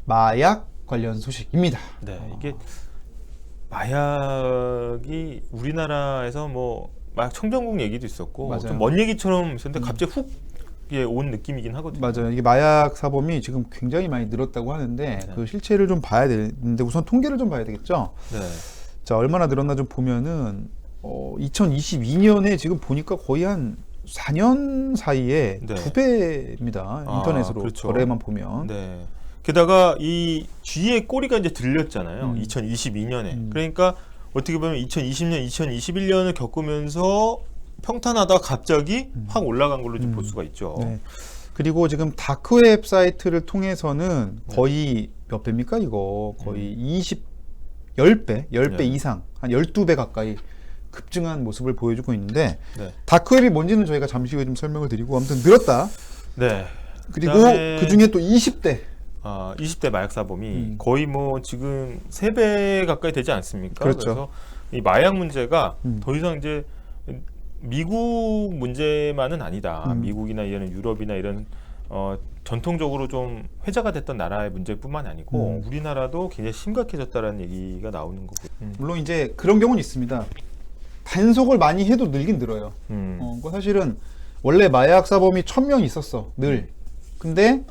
마약 관련 소식입니다. 네, 이게 마약이 우리나라에서 뭐 마약 청정국 얘기도 있었고 맞아요. 좀 먼 얘기처럼 있었는데 갑자기 훅 온 느낌이긴 하거든요. 맞아요. 이게 마약 사범이 지금 굉장히 많이 늘었다고 하는데 그 실체를 좀 봐야 되는데 우선 통계를 좀 봐야 되겠죠. 네. 자, 얼마나 늘었나 좀 보면은 2022년에 지금 보니까 거의 한 4년 사이에 네. 2배입니다. 인터넷으로 그렇죠. 거래만 보면. 네. 게다가 이 쥐의 꼬리가 이제 들렸잖아요. 2022년에. 그러니까 어떻게 보면 2020년, 2021년을 겪으면서 평탄하다가 갑자기 확 올라간 걸로 좀 볼 수가 있죠. 네. 그리고 지금 다크웹 사이트를 통해서는 거의 몇 배입니까? 이거 거의 10배 네. 이상, 한 12배 가까이 급증한 모습을 보여주고 있는데 네. 다크웹이 뭔지는 저희가 잠시 후에 좀 설명을 드리고 아무튼 늘었다. 네. 그리고 그다음에 그 중에 또 20대 20대 마약 사범이 거의 뭐 지금 3배 가까이 되지 않습니까? 그렇죠. 그래서 이 마약 문제가 더 이상 이제 미국 문제만은 아니다. 미국이나 이런 유럽이나 이런 전통적으로 좀 회자가 됐던 나라의 문제뿐만 아니고 우리나라도 굉장히 심각해졌다라는 얘기가 나오는 거고. 물론 이제 그런 경우는 있습니다. 단속을 많이 해도 늘긴 늘어요. 그거 사실은 원래 마약 사범이 1000명 있었어. 늘. 근데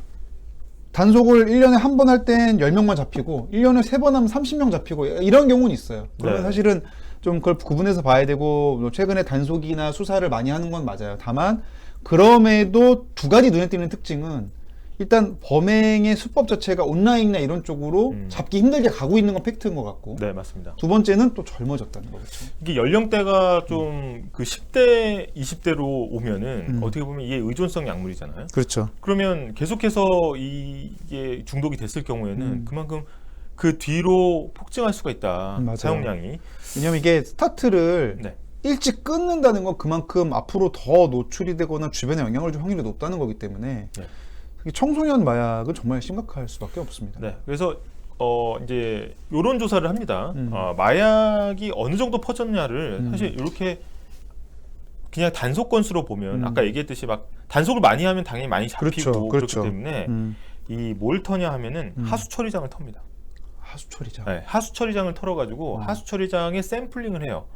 단속을 1년에 한 번 할 땐 10명만 잡히고 1년에 3번 하면 30명 잡히고 이런 경우는 있어요. 그러면 네. 사실은 좀 그걸 구분해서 봐야 되고 뭐 최근에 단속이나 수사를 많이 하는 건 맞아요. 다만 그럼에도 두 가지 눈에 띄는 특징은 일단 범행의 수법 자체가 온라인이나 이런 쪽으로 잡기 힘들게 가고 있는 건 팩트인 것 같고 네, 맞습니다. 두 번째는 또 젊어졌다는 거겠죠. 이게 연령대가 좀 그 10대, 20대로 오면은 어떻게 보면 이게 의존성 약물이잖아요. 그렇죠. 그러면 계속해서 이게 중독이 됐을 경우에는 그만큼 그 뒤로 폭증할 수가 있다. 맞아요. 사용량이. 왜냐면 이게 스타트를 네. 일찍 끊는다는 건 그만큼 앞으로 더 노출이 되거나 주변에 영향을 줄 확률이 높다는 거기 때문에 네. 특히 청소년 마약은 정말 심각할 수밖에 없습니다. 네. 그래서 이제 이런 조사를 합니다. 마약이 어느 정도 퍼졌냐를 사실 이렇게 그냥 단속 건수로 보면 아까 얘기했듯이 막 단속을 많이 하면 당연히 많이 잡히고 그렇죠. 그렇기 때문에 이 뭘 터냐 하면은 하수 처리장을 텁니다. 하수 처리장. 네, 하수 처리장을 털어가지고 하수 처리장에 샘플링을 해요.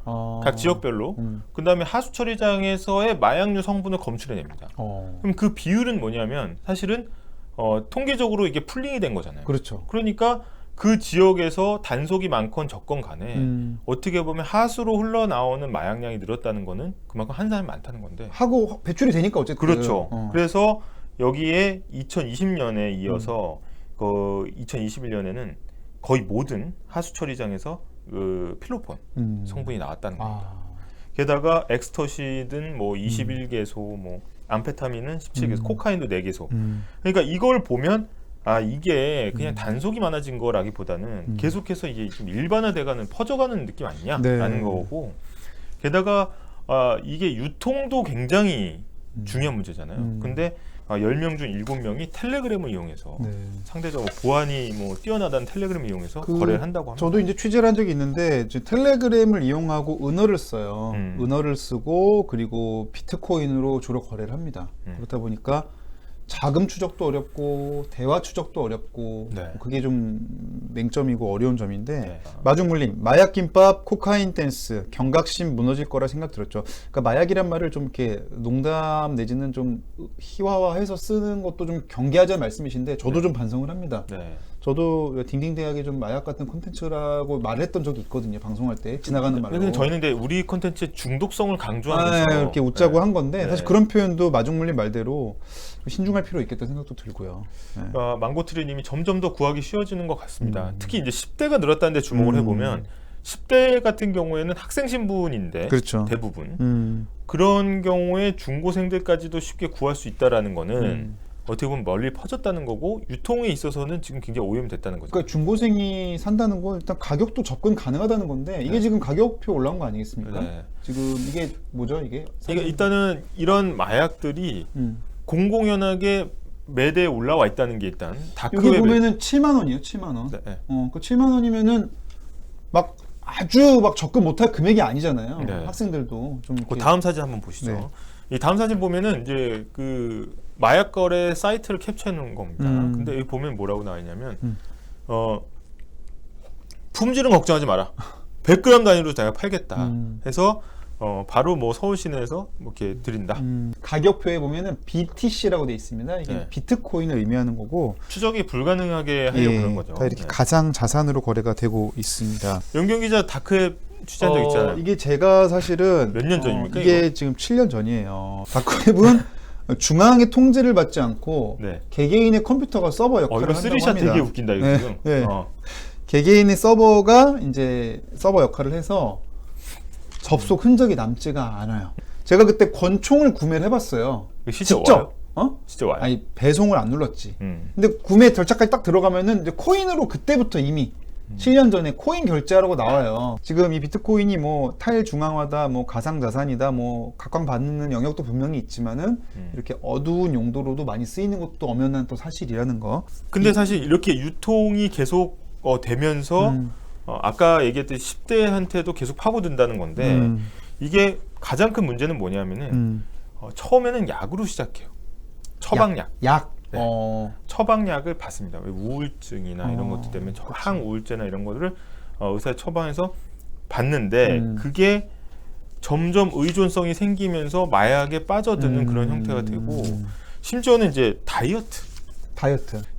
각 지역별로. 음. 그 다음에 하수 처리장에서의 마약류 성분을 검출해냅니다. 그럼 그 비율은 뭐냐면 사실은 통계적으로 이게 풀링이 된 거잖아요. 그렇죠. 그러니까 그 지역에서 단속이 많건 적건 간에 어떻게 보면 하수로 흘러나오는 마약량이 늘었다는 거는 그만큼 한 사람이 많다는 건데. 하고 배출이 되니까 어쨌든. 그렇죠. 그래서 여기에 2020년에 이어서 2021년에는 거의 모든 하수 처리장에서 그 필로폰 성분이 나왔다는 겁니다. 게다가 엑스터시든 뭐 21개소, 뭐 암페타민은 17개소, 코카인도 4개소. 그러니까 이걸 보면 이게 그냥 단속이 많아진 거라기보다는 계속해서 이게 좀 일반화돼가는 퍼져가는 느낌 아니냐라는 거고. 게다가 이게 유통도 굉장히 중요한 문제잖아요. 근데 10명 중 7명이 텔레그램을 이용해서 상대적으로 보안이 뭐 뛰어나다는 텔레그램을 이용해서 거래를 한다고 합니다. 저도 이제 취재를 한 적이 있는데 이제 텔레그램을 이용하고 은어를 써요. 은어를 쓰고 그리고 비트코인으로 주로 거래를 합니다. 그렇다 보니까 자금 추적도 어렵고 대화 추적도 어렵고 그게 좀 맹점이고 어려운 점인데 마중물림, 마약김밥, 코카인 댄스, 경각심 무너질 거라 생각 들었죠. 그러니까 마약이란 말을 좀 이렇게 농담 내지는 좀 희화화해서 쓰는 것도 좀 경계하자는 말씀이신데 저도 좀 반성을 합니다. 저도 딩딩대학에 좀 마약 같은 콘텐츠라고 말했던 적이 있거든요. 방송할 때 지나가는 말로. 근데 저희는 근데 우리 콘텐츠의 중독성을 강조하면서 이렇게 웃자고 한 건데 사실 그런 표현도 마중물림 말대로 신중할 필요 있겠다 생각도 들고요. 망고트리님이 점점 더 구하기 쉬워지는 것 같습니다. 특히 이제 10대가 늘었다는 데 주목을 해보면 10대 같은 경우에는 학생 신분인데 그렇죠. 대부분 그런 경우에 중고생들까지도 쉽게 구할 수 있다라는 거는 어떻게 보면 멀리 퍼졌다는 거고 유통에 있어서는 지금 굉장히 오염이 됐다는 거죠. 그러니까 중고생이 산다는 건 일단 가격도 접근 가능하다는 건데 이게 지금 가격표 올라온 거 아니겠습니까? 지금 이게 뭐죠 이게? 그러니까 일단은 이런 마약들이 공공연하게 매대에 올라와 있다는 게 일단 다크웹에 여기 보면은 7만 원이에요. 7만 원. 그 7만 원이면은 막 아주 막 접근 못할 금액이 아니잖아요. 학생들도 좀 그 다음 사진 한번 보시죠. 이 다음 사진 보면은 이제 그 마약 거래 사이트를 캡처해 놓은 겁니다. 근데 여기 보면 뭐라고 나와 있냐면 품질은 걱정하지 마라. 100g 단위로 내가 팔겠다. 해서 바로 뭐 서울 시내에서 뭐 이렇게 드린다. 가격표에 보면은 BTC라고 돼 있습니다. 이게 네. 비트코인을 의미하는 거고 추적이 불가능하게 하려고 그런 거죠. 다 이렇게 네. 가상 자산으로 거래가 되고 있습니다. 연경 기자 다크웹 취재한 적 있잖아요. 이게 제가 사실은 몇 년 전입니까, 이게 이거? 지금 7년 전이에요. 다크웹은 중앙의 통제를 받지 않고 네. 개개인의 컴퓨터가 서버 역할을 이거 한다고 쓰리샷 합니다. 되게 웃긴다 이거 네, 지금. 네. 개개인의 서버가 이제 서버 역할을 해서 접속 흔적이 남지가 않아요. 제가 그때 권총을 구매를 해봤어요. 실제 직접. 와요? 진짜 와요. 아니 배송을 안 눌렀지. 근데 구매 절차까지 딱 들어가면은 이제 코인으로 그때부터 이미 7년 전에 코인 결제하라고 나와요. 지금 이 비트코인이 뭐 탈중앙화다, 뭐 가상자산이다, 뭐 각광받는 영역도 분명히 있지만은 이렇게 어두운 용도로도 많이 쓰이는 것도 엄연한 또 사실이라는 거. 근데 사실 이렇게 유통이 계속 되면서 아까 얘기했듯이 10대한테도 계속 파고든다는 건데 이게 가장 큰 문제는 뭐냐면은 처음에는 약으로 시작해요. 처방약. 약. 네. 처방약을 받습니다. 우울증이나 이런 것들 때문에 항우울제나 이런 것들을 의사 처방해서 받는데 그게 점점 의존성이 생기면서 마약에 빠져드는 그런 형태가 되고 심지어는 이제 다이어트.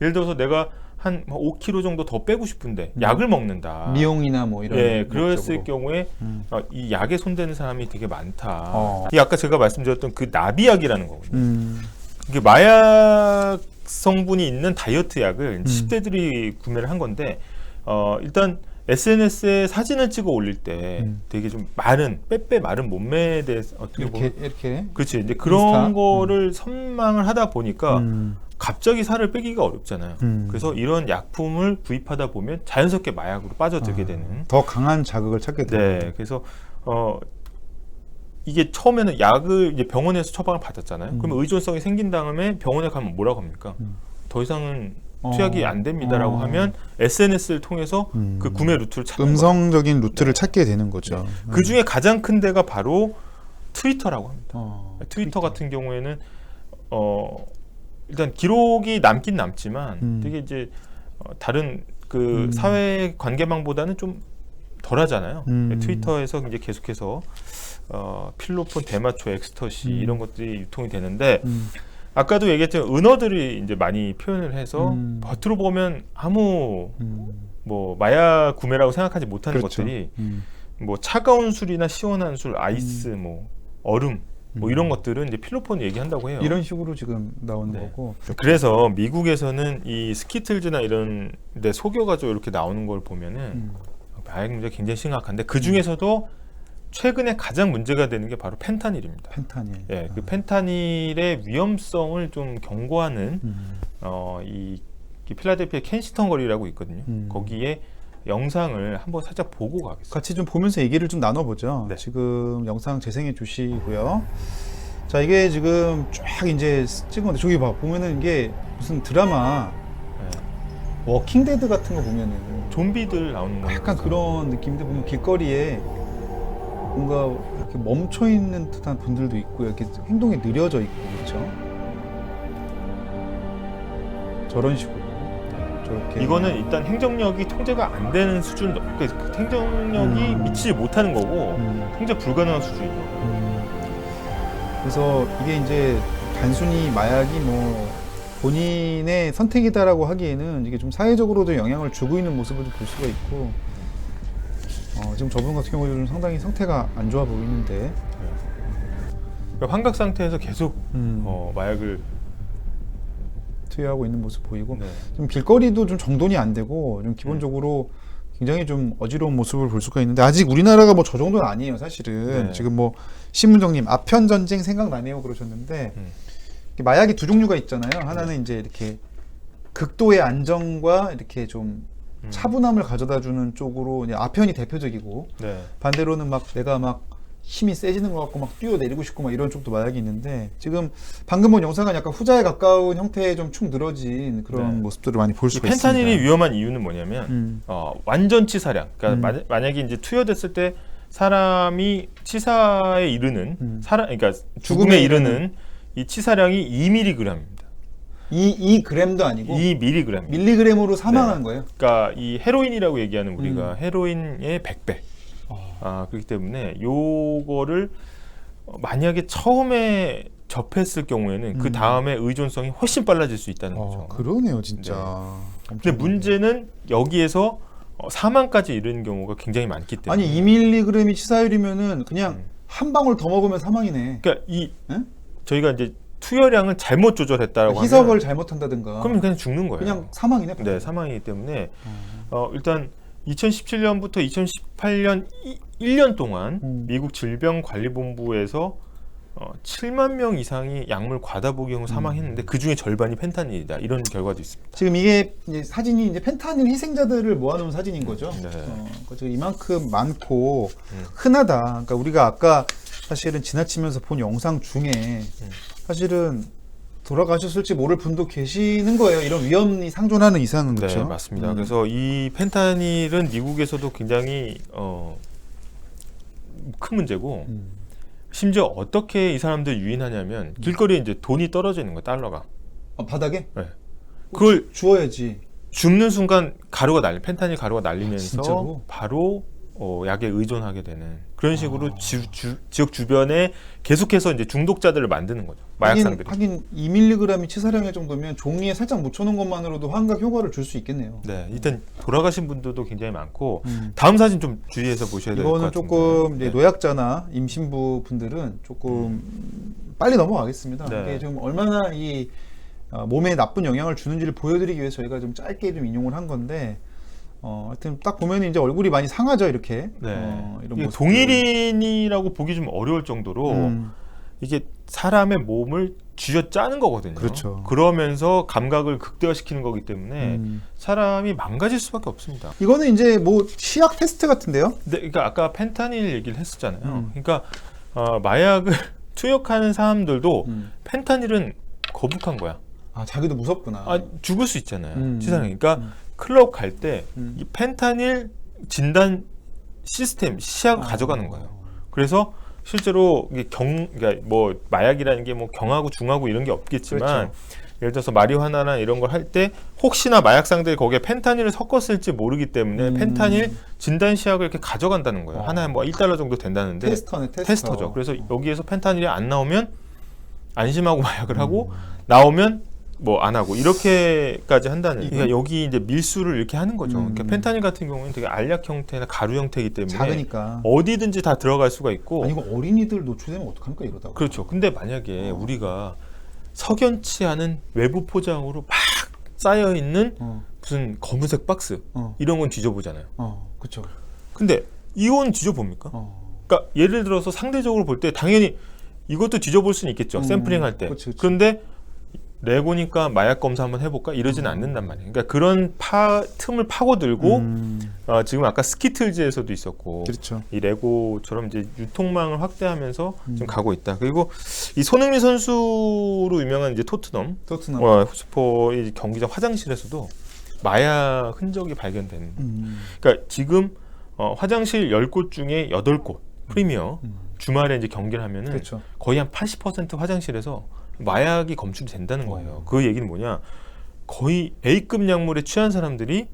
예를 들어서 내가 한 5kg 정도 더 빼고 싶은데 약을 먹는다. 미용이나 뭐 이런. 네, 그랬을 경우에 이 약에 손대는 사람이 되게 많다. 이게 아까 제가 말씀드렸던 그 나비약이라는 거거든요. 이게 마약 성분이 있는 다이어트 약을 10대들이 구매를 한 건데 일단 SNS에 사진을 찍어 올릴 때 되게 좀 마른 빼빼 마른 몸매에 대해서 어떻게 보면 이렇게 그렇지. 이제 그런 거를 선망을 하다 보니까 갑자기 살을 빼기가 어렵잖아요. 그래서 이런 약품을 구입하다 보면 자연스럽게 마약으로 빠져들게 되는 더 강한 자극을 찾게 되는. 네, 그래서 이게 처음에는 약을 이제 병원에서 처방을 받았잖아요. 그러면 의존성이 생긴 다음에 병원에 가면 뭐라고 합니까? 더 이상은 투약이 안 됩니다라고 하면 SNS를 통해서 그 구매 루트를 찾는 음성적인 루트를 찾게 되는 거죠. 네. 그 중에 가장 큰 데가 바로 트위터라고 합니다. 트위터 같은 경우에는 일단 기록이 남긴 남지만 되게 이제 다른 그 사회 관계망보다는 좀 덜하잖아요. 트위터에서 이제 계속해서 필로폰, 대마초, 엑스터시 이런 것들이 유통이 되는데 아까도 얘기했지만 은어들이 이제 많이 표현을 해서 겉으로 보면 아무 뭐 마약 구매라고 생각하지 못하는 그렇죠. 것들이 뭐 차가운 술이나 시원한 술, 아이스, 뭐 얼음 뭐 이런 것들은 이제 필로폰 얘기한다고 해요. 이런 식으로 지금 나오는 거고. 그래서 미국에서는 이 스키틀즈나 이런 데 속여가지고 이렇게 나오는 걸 보면은 마약 문제가 굉장히 심각한데 그 중에서도 최근에 가장 문제가 되는 게 바로 펜타닐입니다. 펜타닐. 예, 그 펜타닐의 위험성을 좀 경고하는 이 필라델피아 켄시턴 거리라고 있거든요. 거기에 영상을 한번 살짝 보고 가겠습니다. 같이 좀 보면서 얘기를 좀 나눠보죠. 네. 지금 영상 재생해 주시고요. 자, 이게 지금 쫙 이제 찍은 건데 저기 봐 보면은 이게 무슨 드라마 워킹데드 같은 거 보면은 좀비들 나오는 거 약간 그런 느낌인데 보면 길거리에 뭔가 이렇게 멈춰 있는 듯한 분들도 있고 이렇게 행동이 느려져 있고 그렇죠. 저런 식으로 저렇게 이거는 일단 행정력이 통제가 안 되는 수준, 그러니까 행정력이 미치지 못하는 거고 통제 불가능한 수준이죠. 그래서 이게 이제 단순히 마약이 뭐 본인의 선택이다라고 하기에는 이게 좀 사회적으로도 영향을 주고 있는 모습을 좀 볼 수가 있고 지금 저분 같은 경우도 좀 상당히 상태가 안 좋아 보이는데 그러니까 환각 상태에서 계속 마약을 투여하고 있는 모습 보이고 네. 좀 길거리도 좀 정돈이 안 되고 좀 기본적으로 굉장히 좀 어지러운 모습을 볼 수가 있는데 아직 우리나라가 뭐 저 정도는 아니에요 사실은. 네. 지금 뭐 신문정님 아편 전쟁 생각나네요 그러셨는데 마약이 두 종류가 있잖아요. 하나는 이제 이렇게 극도의 안정과 이렇게 좀 차분함을 가져다주는 쪽으로 이제 아편이 대표적이고 네. 반대로는 막 내가 막 힘이 세지는 것 같고 막 뛰어내리고 싶고 막 이런 쪽도 마약이 있는데 지금 방금 본 영상은 약간 후자에 가까운 형태의 좀 축 늘어진 그런 네. 모습들을 많이 볼 수가 펜타닐이 있습니다. 위험한 이유는 뭐냐면 완전 치사량. 그러니까 만약에 이제 투여됐을 때 사람이 치사에 이르는 그러니까 죽음에 이르는 이 치사량이 2mg입니다. 2g도 아니고 2mg. 밀리그램으로 사망한 거예요. 그러니까 이 헤로인이라고 얘기하는 우리가 헤로인의 100배. 그렇기 때문에 요거를 만약에 처음에 접했을 경우에는 그 다음에 의존성이 훨씬 빨라질 수 있다는 거죠. 그러네요, 진짜. 근데 문제는 여기에서 사망까지 이르는 경우가 굉장히 많기 때문에. 아니 2mg이 치사율이면은 그냥 한 방울 더 먹으면 사망이네. 그러니까 저희가 이제 투여량을 잘못 조절했다라고 희석을 하면 잘못한다든가. 그러면 그냥 죽는 거예요. 그냥 사망이네. 네, 사망이기 때문에 일단 2017년부터 2018년 1년 동안 미국 질병관리본부에서 7만 명 이상이 약물 과다 복용 후 사망했는데 그 중에 절반이 펜타닐이다. 이런 결과도 있습니다. 지금 이게 이제 사진이 이제 펜타닐 희생자들을 모아놓은 사진인 거죠. 네. 지금 이만큼 많고 흔하다. 그러니까 우리가 아까 사실은 지나치면서 본 영상 중에 사실은 돌아가셨을지 모를 분도 계시는 거예요. 이런 위험이 상존하는 이상은. 그렇죠? 네, 맞습니다. 그래서 이 펜타닐은 미국에서도 굉장히 큰 문제고 심지어 어떻게 이 사람들 유인하냐면 길거리에 이제 돈이 떨어져 있는 거예요. 달러가. 바닥에? 네. 그걸 주워야지. 줍는 순간 펜타닐 가루가 날리면서 진짜로? 바로 약에 의존하게 되는 그런 식으로 지역 주변에 계속해서 이제 중독자들을 만드는 거죠. 마약상들이. 하긴 2mg이 치사량의 정도면 종이에 살짝 묻혀놓은 것만으로도 환각 효과를 줄 수 있겠네요. 네, 일단 돌아가신 분들도 굉장히 많고 다음 사진 좀 주의해서 보셔야 될 것 이거는 같은데. 조금 이제 네. 노약자나 임신부 분들은 조금 빨리 넘어가겠습니다. 네. 이게 좀 얼마나 이 몸에 나쁜 영향을 주는지를 보여드리기 위해서 저희가 좀 짧게 좀 인용을 한 건데. 하여튼 딱 보면 이제 얼굴이 많이 상하죠, 이렇게. 네. 이런 이게 모습들. 동일인이라고 보기 좀 어려울 정도로 이게 사람의 몸을 쥐어 짜는 거거든요. 그렇죠. 그러면서 감각을 극대화시키는 거기 때문에 사람이 망가질 수밖에 없습니다. 이거는 이제 뭐 치약 테스트 같은데요? 네, 그러니까 아까 펜타닐 얘기를 했었잖아요. 그러니까 마약을 투약하는 사람들도 펜타닐은 거북한 거야. 자기도 무섭구나. 죽을 수 있잖아요. 치사량이. 그러니까 클럽 갈 때 이 펜타닐 진단 시스템 시약을 가져가는 거예요. 그래서 실제로 이게 그러니까 뭐 마약이라는 게 뭐 경하고 중하고 이런 게 없겠지만 그렇죠. 예를 들어서 마리화나나 이런 걸 할 때 혹시나 마약상들이 거기에 펜타닐을 섞었을지 모르기 때문에 펜타닐 진단 시약을 이렇게 가져간다는 거예요. 하나에 뭐 $1 정도 된다는데 테스터네, 테스터죠. 그래서 여기에서 펜타닐이 안 나오면 안심하고 마약을 하고 나오면 뭐 안 하고 이렇게까지 한다는. 그러니까 여기 이제 밀수를 이렇게 하는 거죠. 그러니까 펜타닐 같은 경우는 되게 알약 형태나 가루 형태이기 때문에 작으니까 어디든지 다 들어갈 수가 있고. 아니 이거 어린이들 노출되면 어떡합니까 이러다가. 그렇죠. 근데 만약에 우리가 석연치 않은 외부 포장으로 막 쌓여 있는 무슨 검은색 박스 이런 건 뒤져보잖아요. 그렇죠. 근데 이건 뒤져봅니까? 그러니까 예를 들어서 상대적으로 볼 때 당연히 이것도 뒤져볼 수는 있겠죠. 샘플링 할 때. 그치. 그런데 레고니까 마약 검사 한번 해볼까? 이러지는 않는단 말이에요. 그러니까 그런 틈을 파고들고 지금 아까 스키틀즈에서도 있었고 그렇죠. 이 레고처럼 이제 유통망을 확대하면서 지금 가고 있다. 그리고 이 손흥민 선수로 유명한 이제 토트넘 호스퍼 경기장 화장실에서도 마약 흔적이 발견되는. 그러니까 지금 화장실 10곳 중에 8곳 프리미어 주말에 이제 경기를 하면은 그렇죠. 거의 한 80% 화장실에서 마약이 검출이 된다는 거예요. 그 얘기는 뭐냐? 거의 A급 약물에 취한 사람들이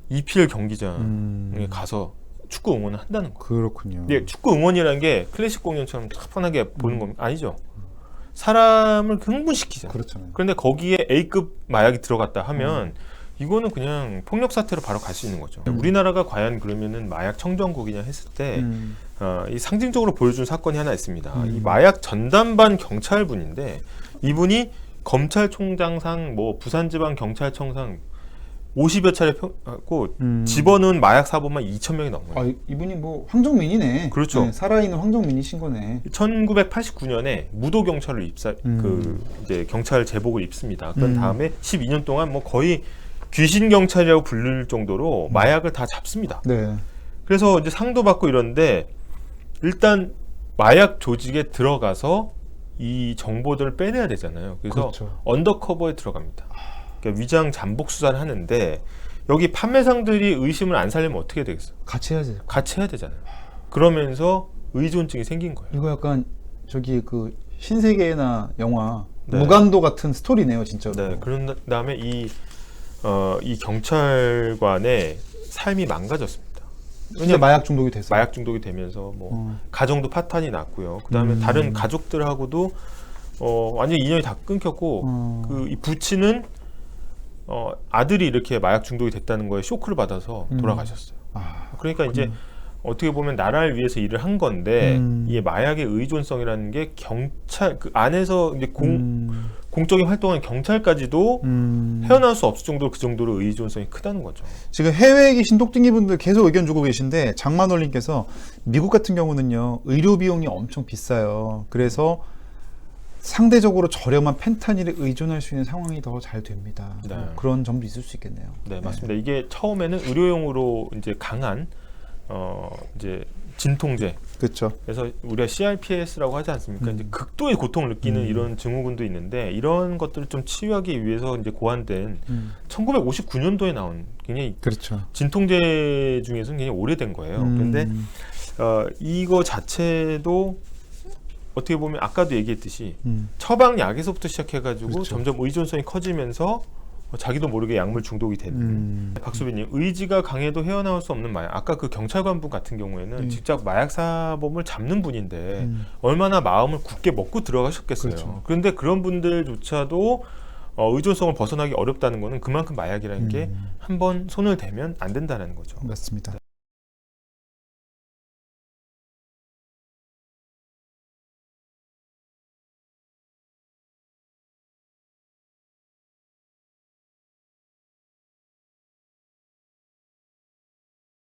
EPL 경기장에 가서 축구 응원을 한다는 거예요. 그렇군요. 근데 축구 응원이라는 게 클래식 공연처럼 편하게 보는 건 아니죠. 사람을 흥분시키잖아요. 그렇잖아요. 그런데 거기에 A급 마약이 들어갔다 하면 이거는 그냥 폭력 사태로 바로 갈 수 있는 거죠. 우리나라가 과연 그러면은 마약 청정국이냐 했을 때 이 상징적으로 보여준 사건이 하나 있습니다. 이 마약 전담반 경찰분인데 이분이 검찰총장상, 뭐 부산지방경찰청상 50여 차례 하고 집어넣은 마약 사범만 2,000명이 넘어요. 이분이 뭐 황정민이네. 그렇죠. 네, 살아있는 황정민이신 거네. 1989년에 무도 경찰로 이제 경찰 제복을 입습니다. 그런 다음에 12년 동안 뭐 거의 귀신 경찰이라고 부를 정도로 마약을 다 잡습니다. 네. 그래서 이제 상도 받고 이러는데 일단 마약 조직에 들어가서 이 정보들을 빼내야 되잖아요. 그래서 그렇죠. 언더커버에 들어갑니다. 그러니까 위장 잠복 수사를 하는데 여기 판매상들이 의심을 안 살려면 어떻게 되겠어요? 같이 해야지. 같이 해야 되잖아요. 그러면서 의존증이 생긴 거예요. 이거 약간 저기 그 신세계나 영화 네. 무간도 같은 스토리네요, 진짜로. 네, 그런 다음에 이 경찰관의 삶이 망가졌습니다. 진짜 마약 중독이 됐어요. 마약 중독이 되면서 뭐 가정도 파탄이 났고요. 그다음에 다른 가족들하고도 완전 인연이 다 끊겼고 이 부친은 아들이 이렇게 마약 중독이 됐다는 거에 쇼크를 받아서 돌아가셨어요. 그러니까 이제 어떻게 보면 나라를 위해서 일을 한 건데 이 마약의 의존성이라는 게 경찰 그 안에서 이제 공적인 활동하는 경찰까지도 헤어나올 수 없을 정도로 그 정도로 의존성이 크다는 거죠. 지금 해외에 계신 똑띵이 분들 계속 의견 주고 계신데 장만월님께서 미국 같은 경우는요 의료 비용이 엄청 비싸요. 그래서 상대적으로 저렴한 펜타닐에 의존할 수 있는 상황이 더 잘 됩니다. 네. 그런 점도 있을 수 있겠네요. 네, 맞습니다. 이게 처음에는 의료용으로 이제 강한 이제 진통제. 그렇죠. 그래서 우리가 CRPS라고 하지 않습니까? 이제 극도의 고통을 느끼는 이런 증후군도 있는데 이런 것들을 좀 치유하기 위해서 이제 고안된 1959년도에 나온 굉장히 그렇죠. 진통제 중에서는 굉장히 오래된 거예요. 그런데 이거 자체도 어떻게 보면 아까도 얘기했듯이 처방약에서부터 시작해가지고 그렇죠. 점점 의존성이 커지면서 자기도 모르게 약물 중독이 되는. 박수빈님, 의지가 강해도 헤어나올 수 없는 마약. 아까 그 경찰관분 같은 경우에는 직접 마약 사범을 잡는 분인데 얼마나 마음을 굳게 먹고 들어가셨겠어요. 그렇죠. 그런데 그런 분들조차도 의존성을 벗어나기 어렵다는 거는 그만큼 마약이라는 게 한 번 손을 대면 안 된다는 거죠. 맞습니다. 네.